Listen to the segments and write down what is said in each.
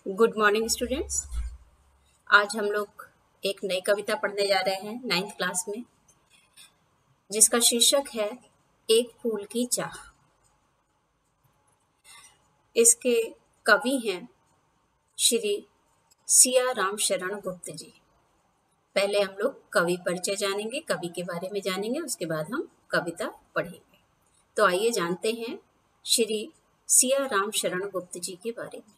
Good morning students. आज हम लोग एक नई कविता पढ़ने जा रहे हैं 9th क्लास में, जिसका शीर्षक है एक फूल की चाह। इसके कवि हैं श्री सिया राम शरण गुप्त जी। पहले हम लोग कवि परिचय जानेंगे, कवि के बारे में जानेंगे, उसके बाद हम कविता पढ़ेंगे। तो आइए जानते हैं श्री सिया राम शरण गुप्त जी के बारे में।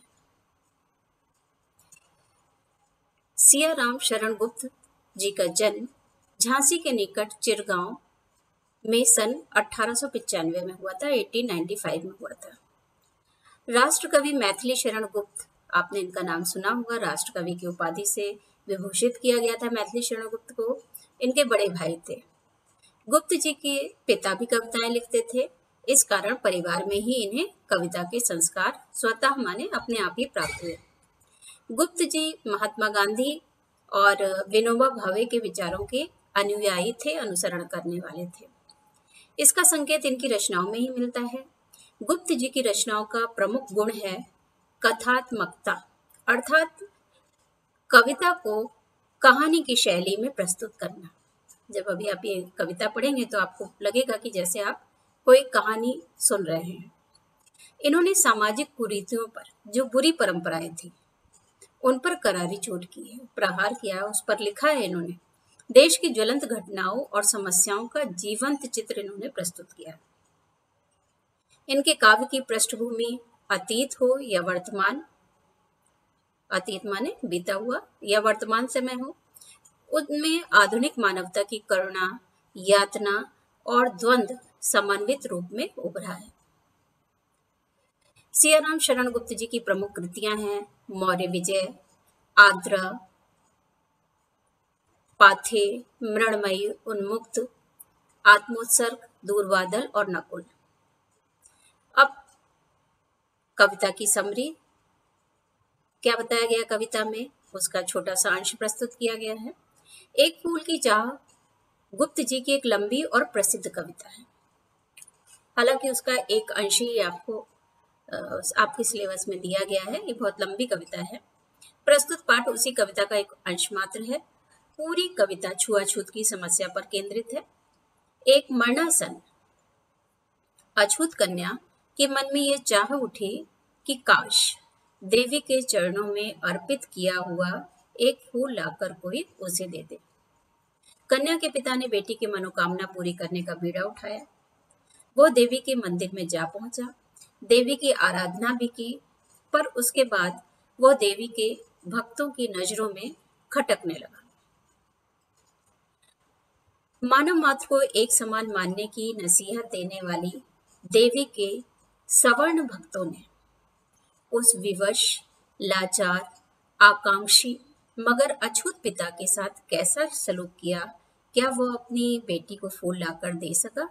सिया राम शरण गुप्त जी का जन्म झांसी के निकट चिरगांव में सन 1895 में हुआ था, 1895 में हुआ था। राष्ट्रकवि मैथिली शरण गुप्त, आपने इनका नाम सुना होगा। राष्ट्रकवि की उपाधि से विभूषित किया गया था मैथिली शरण गुप्त को। इनके बड़े भाई थे। गुप्त जी के पिता भी कविताएं लिखते थे, इस कारण परिवार में ही इन्हें कविता के संस्कार स्वतः माने अपने आप ही प्राप्त हुए। गुप्त जी महात्मा गांधी और विनोबा भावे के विचारों के अनुयायी थे, अनुसरण करने वाले थे। इसका संकेत इनकी रचनाओं में ही मिलता है। गुप्त जी की रचनाओं का प्रमुख गुण है कथात्मकता, अर्थात कविता को कहानी की शैली में प्रस्तुत करना। जब अभी आप ये कविता पढ़ेंगे तो आपको लगेगा कि जैसे आप कोई कहानी सुन रहे हैं। इन्होंने सामाजिक कुरीतियों पर, जो बुरी परंपराएं थी, उन पर करारी चोट की है, प्रहार किया है, उस पर लिखा है इन्होंने। देश की ज्वलंत घटनाओं और समस्याओं का जीवंत चित्र इन्होंने प्रस्तुत किया। इनके काव्य की पृष्ठभूमि अतीत हो या वर्तमान, अतीत माने बीता हुआ, या वर्तमान समय हो, उनमें आधुनिक मानवता की करुणा, यातना और द्वंद्व समन्वित रूप में उभरा है। सियाराम शरण गुप्त जी की प्रमुख कृतियां हैं मौर्य विजय, आद्र, पाथे, मृणमयी, उन्मुक्त, आत्मोत्सर्ग, दूरबादल और नकुल। अब कविता की समरी, क्या बताया गया कविता में, उसका छोटा सा अंश प्रस्तुत किया गया है। एक फूल की चाह गुप्त जी की एक लंबी और प्रसिद्ध कविता है। हालांकि उसका एक अंश ही आपको आपके सिलेबस में दिया गया है। ये बहुत लंबी कविता है। प्रस्तुत पाठ उसी कविता का एक अंश मात्र है। पूरी कविता छुआछूत की समस्या पर केंद्रित है। एक मरणासन अछूत कन्या के मन में यह चाह उठी कि काश देवी के चरणों में अर्पित किया हुआ एक फूल लाकर कोई उसे दे दे। कन्या के पिता ने बेटी की मनोकामना पूरी करने का बीड़ा उठाया। वो देवी के मंदिर में जा पहुंचा, देवी की आराधना भी की, पर उसके बाद वो देवी के भक्तों की नजरों में खटकने लगा। मानव मात्र को एक समान मानने की नसीहत देने वाली देवी के सवर्ण भक्तों ने उस विवश, लाचार, आकांक्षी मगर अछूत पिता के साथ कैसा सलूक किया? क्या वो अपनी बेटी को फूल लाकर दे सका?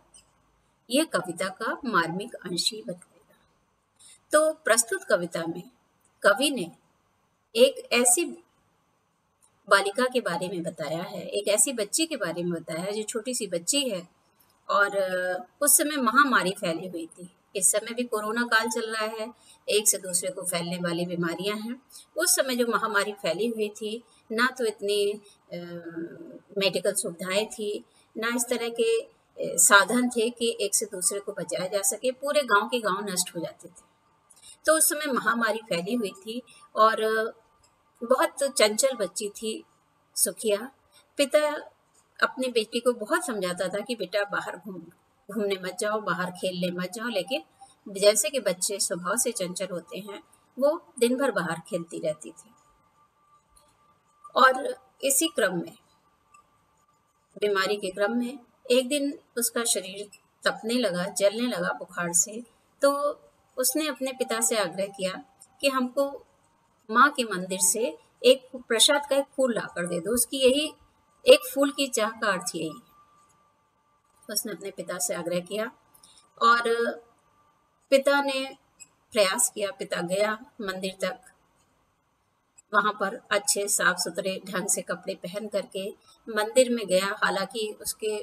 यह कविता का मार्मिक अंश ही बताएगा। तो प्रस्तुत कविता में कवि ने एक ऐसी बालिका के बारे में बताया है, एक ऐसी बच्ची के बारे में बताया है जो छोटी सी बच्ची है और उस समय महामारी फैली हुई थी। इस समय भी कोरोना काल चल रहा है, एक से दूसरे को फैलने वाली बीमारियां हैं। उस समय जो महामारी फैली हुई थी, ना तो इतनी मेडिकल सुविधाएं थी, ना इस तरह के साधन थे कि एक से दूसरे को बचाया जा सके। पूरे गांव के गांव नष्ट हो जाते थे। तो उस समय महामारी फैली हुई थी और बहुत चंचल बच्ची थी सुखिया। पिता अपनी बेटी को बहुत समझाता था कि बेटा बाहर घूमने मत जाओ, बाहर खेलने मत जाओ, लेकिन जैसे कि बच्चे स्वभाव से चंचल होते हैं, वो दिन भर बाहर खेलती रहती थी। और इसी क्रम में, बीमारी के क्रम में, एक दिन उसका शरीर तपने लगा, जलने लगा बुखार से। तो उसने अपने पिता से आग्रह किया कि हमको माँ के मंदिर से एक प्रसाद का एक फूल लाकर दे दो। उसकी यही एक फूल की चाह का अर्थ यही है। उसने अपने पिता से आग्रह किया और पिता ने प्रयास किया। पिता गया मंदिर तक, वहां पर अच्छे साफ सुथरे ढंग से कपड़े पहन करके मंदिर में गया। हालांकि उसके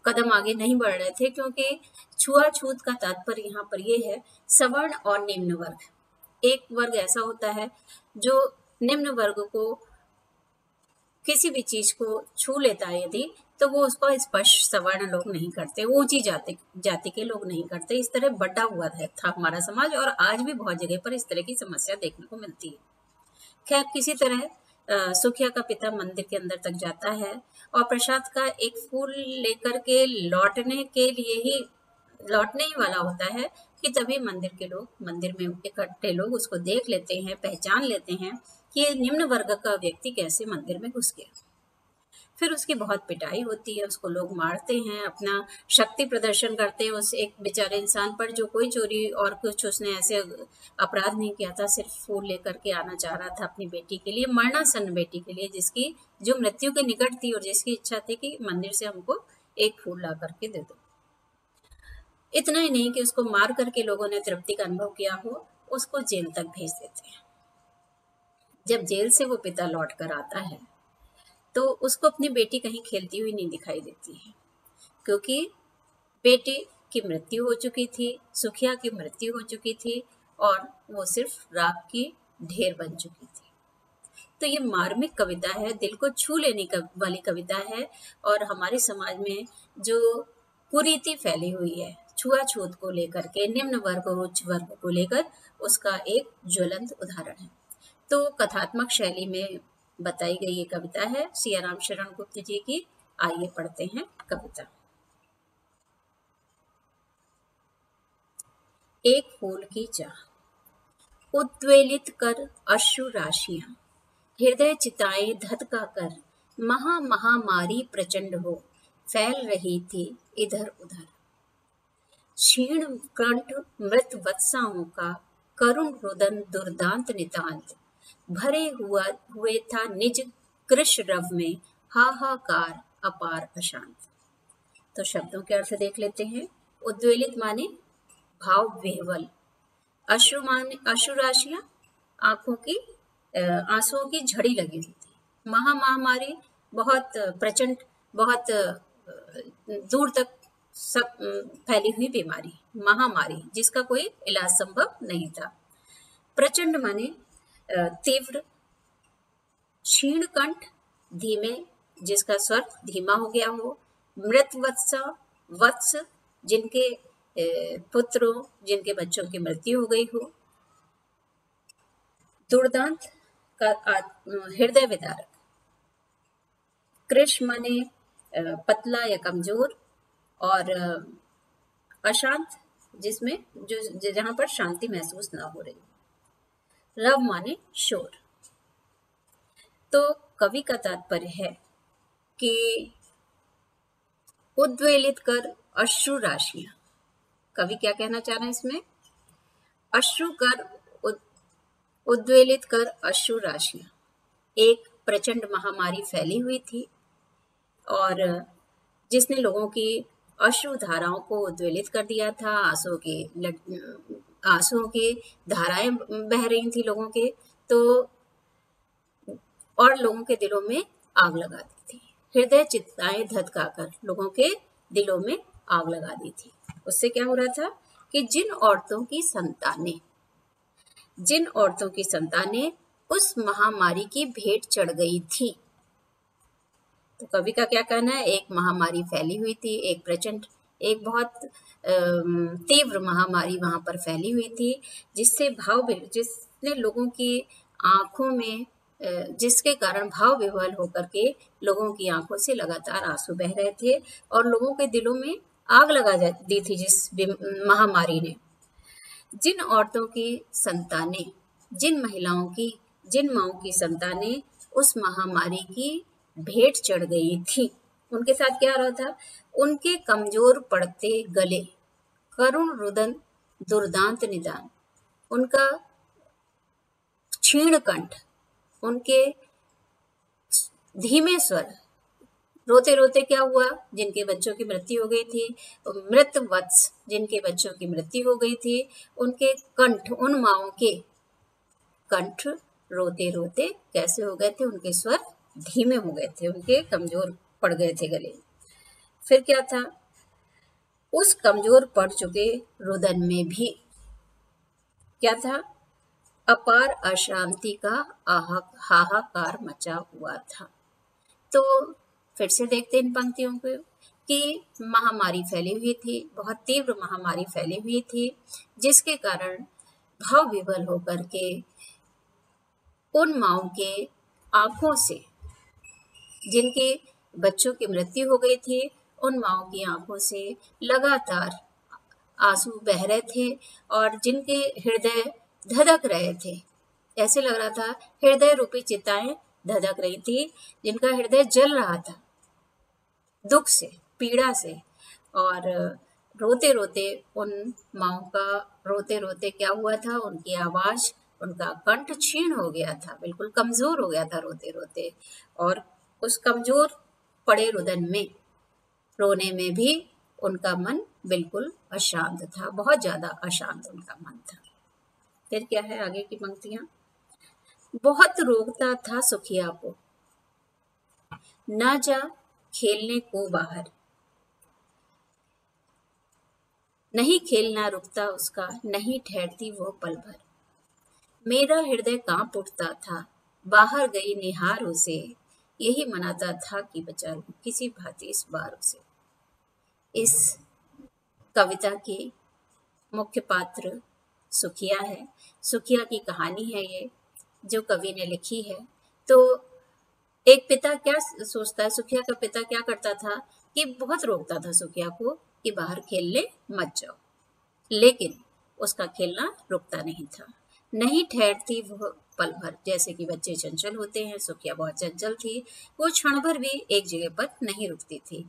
कदम आगे नहीं बढ़ रहे थे, क्योंकि छुआछूत का तात्पर्य यहाँ पर यह है सवर्ण और निम्न वर्ग। एक वर्ग ऐसा होता है जो निम्न वर्ग को किसी भी चीज को छू लेता है यदि, तो वो उसको स्पर्श सवर्ण लोग नहीं करते, वो ऊंची जाति के लोग नहीं करते। इस तरह बटा हुआ था हमारा समाज, और आज भी बहुत जगह पर इस तरह की समस्या देखने को मिलती है। खैर, किसी तरह सुखिया का पिता मंदिर के अंदर तक जाता है और प्रसाद का एक फूल लेकर के लौटने ही वाला होता है कि तभी मंदिर में इकट्ठे लोग उसको देख लेते हैं, पहचान लेते हैं कि ये निम्न वर्ग का व्यक्ति कैसे मंदिर में घुस गया। फिर उसकी बहुत पिटाई होती है, उसको लोग मारते हैं, अपना शक्ति प्रदर्शन करते हैं उस एक बेचारे इंसान पर जो कोई चोरी और कुछ उसने ऐसे अपराध नहीं किया था, सिर्फ फूल लेकर के आना चाह रहा था अपनी बेटी के लिए, मरणासन्न बेटी के लिए, जिसकी जो मृत्यु के निकट थी और जिसकी इच्छा थी कि मंदिर से हमको एक फूल ला करके दे दो। इतना ही नहीं कि उसको मार करके लोगों ने तृप्ति का अनुभव किया हो, उसको जेल तक भेज देते हैं। जब जेल से वो पिता लौट कर आता है तो उसको अपनी बेटी कहीं खेलती हुई नहीं दिखाई देती है, क्योंकि बेटी की मृत्यु हो चुकी थी, सुखिया की मृत्यु हो चुकी थी और वो सिर्फ राख की ढेर बन चुकी थी। तो ये मार्मिक कविता है, दिल को छू लेने वाली कविता है, और हमारे समाज में जो कुरीति फैली हुई है छुआछूत को लेकर के, निम्न वर्ग और उच्च वर्ग को लेकर, उसका एक ज्वलंत उदाहरण है। तो कथात्मक शैली में बताई गई ये कविता है सियाराम शरण गुप्त जी की। आइए पढ़ते हैं कविता। एक फूल की चाह। उद्वेलित कर अश्रु राशियां, हृदय चिताएं धधका कर, महामारी प्रचंड हो फैल रही थी इधर उधर। क्षीण कंठ मृत वत्साओं का करुण रुदन दुर्दांत नितांत, भरे हुए था निज कृश रव में हाहाकार अपार अशांत। तो शब्दों के अर्थ देख लेते हैं। उद्वेलित माने भाव विह्वल, अश्रु राशियां आंखों की आंसुओं की झड़ी लगी हुई थी। महामारी बहुत प्रचंड, बहुत दूर तक सब फैली हुई बीमारी, महामारी जिसका कोई इलाज संभव नहीं था। प्रचंड माने तीव्र, क्षीण कंठ धीमे जिसका स्वर धीमा हो गया हो, मृत वत्स जिनके पुत्रों जिनके बच्चों की मृत्यु हो गई हो, दुर्दांत का हृदय विदारक, कृश माने पतला या कमजोर, और अशांत जिसमें जो जहां पर शांति महसूस ना हो रही, रव माने शोर। तो कवि का तात्पर्य है कि उद्वेलित कर अश्रु राशियां, कवि क्या कहना चाह रहे हैं इसमें? उद्वेलित कर अश्रु राशियां, एक प्रचंड महामारी फैली हुई थी और जिसने लोगों की अश्रु धाराओं को उद्वेलित कर दिया था। आंसुओं की धाराएं बह रही थी लोगों के, तो और लोगों के दिलों में आग लगा दी थी। हृदय चिताएं धधकाकर लोगों के दिलों में आग लगा दी थी। उससे क्या हो रहा था कि जिन औरतों की संतानें उस महामारी की भेंट चढ़ गई थी। तो कवि का क्या कहना है? एक महामारी फैली हुई थी, एक बहुत तीव्र महामारी वहां पर फैली हुई थी, जिसने लोगों की आंखों में, जिसके कारण भाव विह्वल होकर के लोगों की आंखों से लगातार आंसू बह रहे थे और लोगों के दिलों में आग लगा दी थी जिस महामारी ने। जिन औरतों की संतानें, जिन माओं की संतानें उस महामारी की भेंट चढ़ गई थी, उनके साथ क्या हो रहा था? उनके कमजोर पड़ते गले, करुण रुदन दुर्दांत निदान, उनका क्षीण कंठ, उनके धीमे स्वर, रोते रोते क्या हुआ? जिनके बच्चों की मृत्यु हो गई थी, मृत वत्स जिनके बच्चों की मृत्यु हो गई थी, उनके कंठ, उन माओं के कंठ रोते रोते कैसे हो गए थे? उनके स्वर धीमे हो गए थे, उनके कमजोर पड़ गए थे गले। फिर क्या था? उस कमजोर पड़ चुके रुदन में भी क्या था? अपार अशांति का हाहाकार मचा हुआ था। तो फिर से देखते इन पंक्तियों को कि महामारी फैली हुई थी, बहुत तीव्र महामारी फैली हुई थी, जिसके कारण भाव विवल होकर के उन माँओं के आंखों से, जिनके बच्चों की मृत्यु हो गई थी, उन माँओं की आंखों से लगातार आंसू बह रहे थे और जिनके हृदय धधक रहे थे। ऐसे लग रहा था हृदय रूपी चिताएं धधक रही थी, जिनका हृदय जल रहा था दुख से, पीड़ा से। और रोते रोते उन माँओं का रोते रोते क्या हुआ था, उनकी आवाज, उनका कंठ क्षीण हो गया था, बिल्कुल कमजोर हो गया था रोते रोते। और उस कमजोर पड़े रुदन में, रोने में भी उनका मन बिल्कुल अशांत था, बहुत ज्यादा अशांत उनका मन था। फिर क्या है आगे की पंक्तियां। बहुत रोकता था सुखिया को, ना जा खेलने को बाहर, नहीं खेलना रुकता उसका, नहीं ठहरती वो पल भर। मेरा हृदय कांप उठता था, बाहर गई निहार उसे, यही मनाता था कि बचा लूं किसी भांति इस बार उसे। इस कविता के मुख्य पात्र सुखिया है। सुखिया की कहानी है ये, जो कवि ने लिखी है। तो एक पिता क्या सोचता है, सुखिया का पिता क्या करता था कि बहुत रोकता था सुखिया को कि बाहर खेलने मत जाओ, लेकिन उसका खेलना रुकता नहीं था। नहीं ठहरती वो पल भर, जैसे कि बच्चे चंचल होते हैं, सुखिया बहुत चंचल थी, वो क्षण भर भी एक जगह पर नहीं रुकती थी।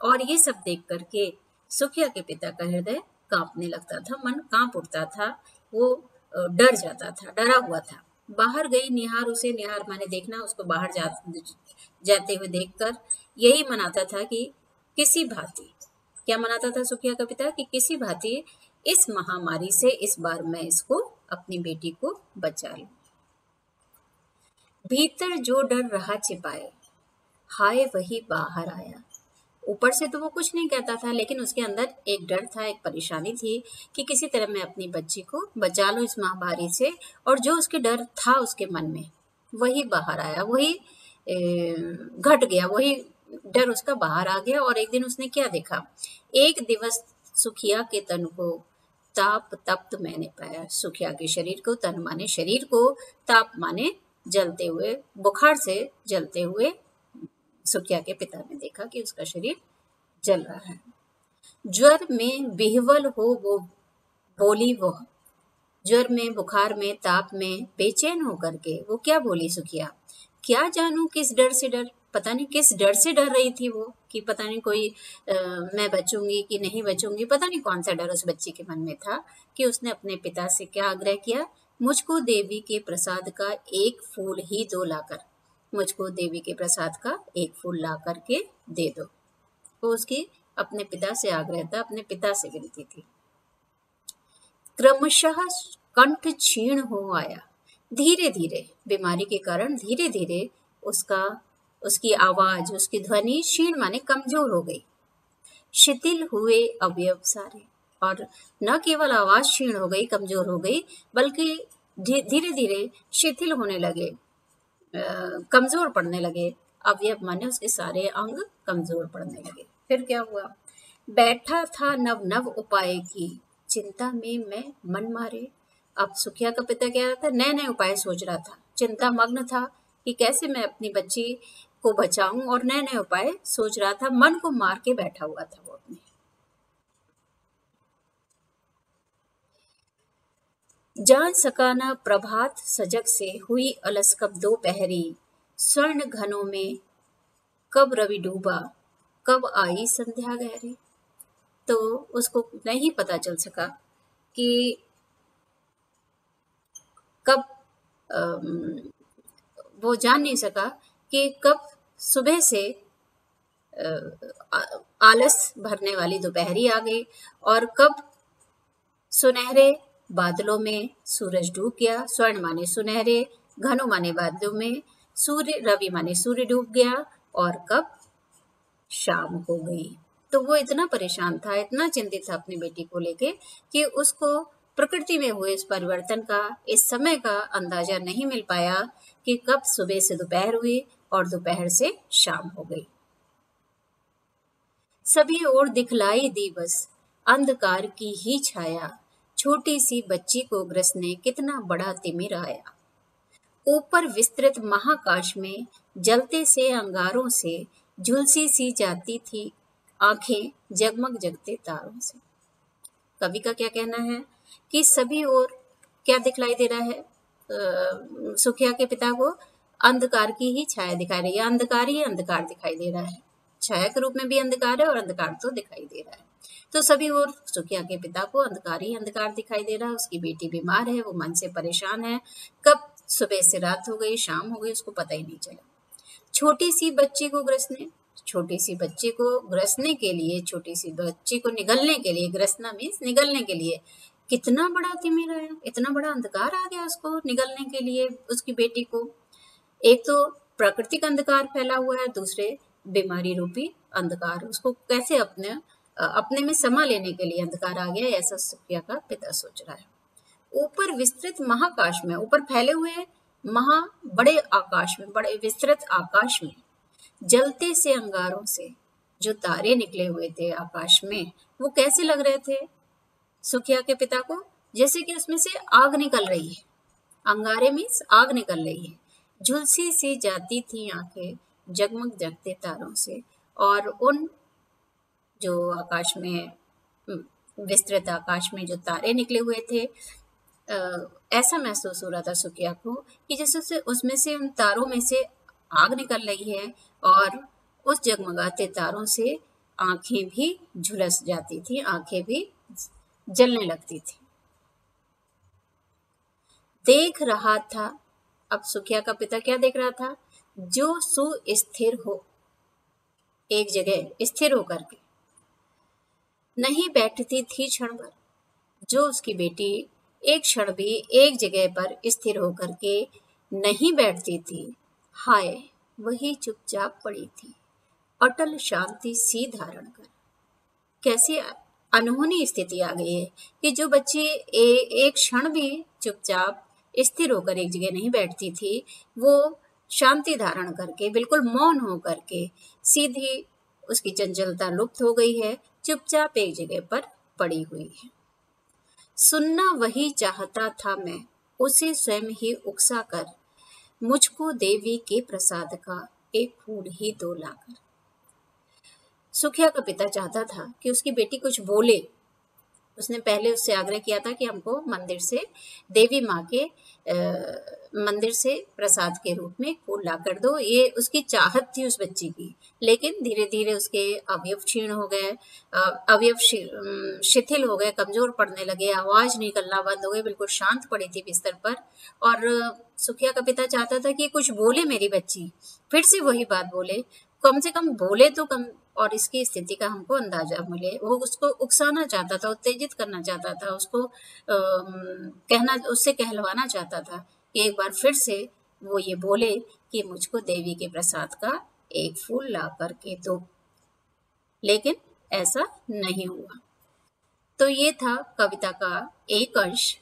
और ये सब देख करके सुखिया के पिता का हृदय कांपने लगता था, मन कांप उठता था, वो डर जाता था, डरा हुआ था। बाहर गई निहार उसे, निहार माने देखना, उसको बाहर जाते हुए देखकर यही मनाता था कि किसी भांति, क्या मनाता था सुखिया का पिता, कि किसी भांति इस महामारी से इस बार मैं इसको, अपनी बेटी को बचा लूं। भीतर जो डर रहा छिपाए, हाय वही बाहर आया। ऊपर से तो वो कुछ नहीं कहता था, लेकिन उसके अंदर एक डर था, एक परेशानी थी कि किसी तरह मैं अपनी बच्ची को बचा लूं इस महामारी से। और जो उसके डर था उसके मन में, वही बाहर आया, वही घट गया, वही डर उसका बाहर आ गया। और एक दिन उसने क्या देखा, एक दिवस सुखिया के तन को ताप तप्त मैंने पाया। सुखिया के शरीर को, तन माने शरीर को, ताप माने जलते हुए, बुखार से जलते हुए सुखिया के पिता ने देखा कि उसका शरीर जल रहा है। ज्वर में बिहवल हो वो बोली, वो ज्वर में, बुखार में, ताप में बेचैन होकर के वो क्या बोली सुखिया, क्या जानूं किस डर से डर, पता नहीं किस डर से डर रही थी वो, कि पता नहीं कोई मैं बचूंगी कि नहीं बचूंगी, पता नहीं कौन सा डर उस बच्ची के मन में था। कि उसने अपने पिता से क्या आग्रह किया, मुझको देवी के प्रसाद का एक फूल ही दो लाकर, मुझको देवी के प्रसाद का एक फूल ला करके दे दो। वो उसकी अपने पिता से आग्रह था, अपने पिता से विनती थी। क्रमशः कंठ क्षीण हो आया, धीरे धीरे, बीमारी के कारण धीरे धीरे उसकी आवाज, उसकी ध्वनि क्षीण माने कमजोर हो गई। शिथिल हुए अवयव सारे, और न केवल आवाज क्षीण हो गई, कमजोर हो गई, बल्कि धीरे धीरे शिथिल होने लगे, कमजोर पड़ने लगे। अवयव माने उसके सारे अंग कमजोर पड़ने लगे। फिर क्या हुआ, बैठा था नव नव उपाय की, चिंता में मैं मन मारे। अब सुखिया का पिता क्या था, नए नए उपाय सोच रहा था, चिंता मग्न था कि कैसे मैं अपनी बच्ची को बचाऊं, और नए नए उपाय सोच रहा था, मन को मार के बैठा हुआ था वो अपने। जान सका न प्रभात सजग से, हुई अलस कब दोपहरी, स्वर्ण घनों में कब रवि डूबा, कब आई संध्या गहरी। तो उसको नहीं पता चल सका कि कब, वो जान नहीं सका कि कब सुबह से आलस भरने वाली दोपहरी आ गई, और कब सुनहरे बादलों में सूरज डूब गया। स्वर्ण माने सुनहरे, घनों माने बादलों में, सूर्य, रवि माने सूर्य डूब गया, और कब शाम हो गई। तो वो इतना परेशान था, इतना चिंतित था अपनी बेटी को लेके, कि उसको प्रकृति में हुए इस परिवर्तन का, इस समय का अंदाजा नहीं मिल पाया कि कब सुबह से दोपहर हुई और दोपहर से शाम हो गई। सभी ओर दिखलाई दी बस अंधकार की ही छाया, छोटी सी बच्ची को ग्रसने कितना बड़ा तिमिर आया। ऊपर विस्तृत महाकाश में जलते से अंगारों से झुलसी सी जाती थी आंखें जगमग जगते तारों से। कवि का क्या कहना है कि सभी ओर क्या दिखलाई दे रहा है, सुखिया के पिता को अंधकार की ही छाया दिखाई रही है, अंधकार ही अंधकार दिखाई दे रहा है, छाया के रूप में भी अंधकार है और अंधकार तो दिखाई दे रहा है। तो सभी ओर सुखिया के पिता को अंधकार ही अंधकार दिखाई दे रहा है। उसकी बेटी बीमार है, वो मन से परेशान है, कब सुबह से रात हो गई, शाम हो गई, उसको पता ही नहीं चला। छोटी सी बच्ची को ग्रसने, छोटी सी बच्ची को ग्रसने के लिए, छोटी सी बच्ची को निगलने के लिए, ग्रसना मीन्स निगलने के लिए कितना बड़ा तिमिर आया, इतना बड़ा अंधकार आ गया उसको निगलने के लिए, उसकी बेटी को। एक तो प्राकृतिक अंधकार फैला हुआ है, दूसरे बीमारी रूपी अंधकार, उसको कैसे अपने में समा लेने के लिए अंधकार आ गया, ऐसा सुखिया का पिता सोच रहा है। ऊपर विस्तृत महाकाश में, ऊपर फैले हुए बड़े आकाश में, बड़े विस्तृत आकाश में जलते से अंगारों से जो तारे निकले हुए थे आकाश में, वो कैसे लग रहे थे सुखिया के पिता को, जैसे कि उसमें से आग निकल रही है। अंगारे मीन्स आग निकल रही है। झुलसी सी जाती थी आंखें जगमग जगते तारों से, और उन जो आकाश में, विस्तृत आकाश में जो तारे निकले हुए थे, ऐसा महसूस हो रहा था सुखिया को कि जैसे उसमें से, उन तारों में से आग निकल रही है, और उस जगमगाते तारों से आंखें भी झुलस जाती थी, आंखें भी जलने लगती थी। देख रहा था, अब सुखिया का पिता क्या देख रहा था, जो सुस्थिर हो, एक जगह स्थिर होकर के नहीं बैठती थी क्षण भर, जो उसकी बेटी एक क्षण भी एक जगह पर स्थिर होकर के नहीं बैठती थी, हाय वही चुपचाप पड़ी थी अटल शांति सी धारण कर। कैसी अनहोनी स्थिति आ गई है कि जो बच्ची एक क्षण भी चुपचाप स्थिर होकर एक जगह नहीं बैठती थी, वो शांति धारण करके, बिल्कुल मौन हो करके, सीधी उसकी चंचलता लुप्त हो गई है, चुपचाप एक जगह पर पड़ी हुई है। सुनना वही चाहता था मैं, उसे स्वयं ही उकसा कर, मुझको देवी के प्रसाद का एक फूल ही दो लाकर। सुखिया का पिता चाहता था कि उसकी बेटी कुछ बोले। उसने पहले उससे आग्रह किया था कि हमको मंदिर से, देवी माँ के मंदिर से प्रसाद के रूप में फूल ला कर दो, ये उसकी चाहत थी उस बच्ची की। लेकिन धीरे धीरे उसके अवयव क्षीण हो गए, अवयव शिथिल हो गए, कमजोर पड़ने लगे, आवाज निकलना बंद हो गई, बिल्कुल शांत पड़ी थी बिस्तर पर। और सुखिया का पिता चाहता था कि कुछ बोले मेरी बच्ची, फिर से वही बात बोले, कम से कम बोले तो कम, और इसकी स्थिति का हमको अंदाजा मिले। वो उसको उकसाना चाहता था, उत्तेजित करना चाहता था, उसको उससे कहलवाना चाहता था कि एक बार फिर से वो ये बोले कि मुझको देवी के प्रसाद का एक फूल ला करके दो। लेकिन ऐसा नहीं हुआ। तो ये था कविता का एक अंश।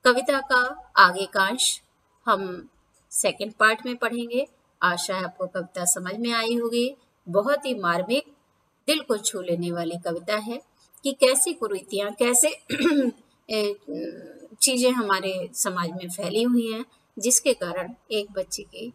कविता का आगे का अंश हम सेकंड पार्ट में पढ़ेंगे। आशा है आपको कविता समझ में आई होगी। बहुत ही मार्मिक, दिल को छू लेने वाली कविता है कि कैसी कुरीतियां, कैसे चीजें हमारे समाज में फैली हुई हैं, जिसके कारण एक बच्ची की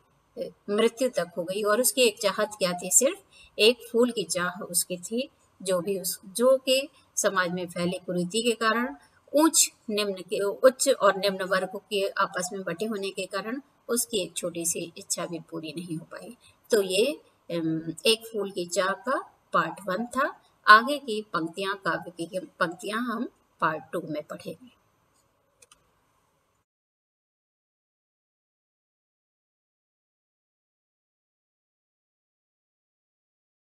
मृत्यु तक हो गई। और उसकी एक चाहत क्या थी, सिर्फ एक फूल की चाह उसकी थी, जो कि समाज में फैली कुरीति के कारण, उच्च और निम्न वर्ग के आपस में बटे होने के कारण उसकी एक छोटी सी इच्छा भी पूरी नहीं हो पाई। तो ये एक फूल की चाह का पार्ट 1 था। आगे की पंक्तियां, काव्य की पंक्तियां हम पार्ट 2 में पढ़ेंगे।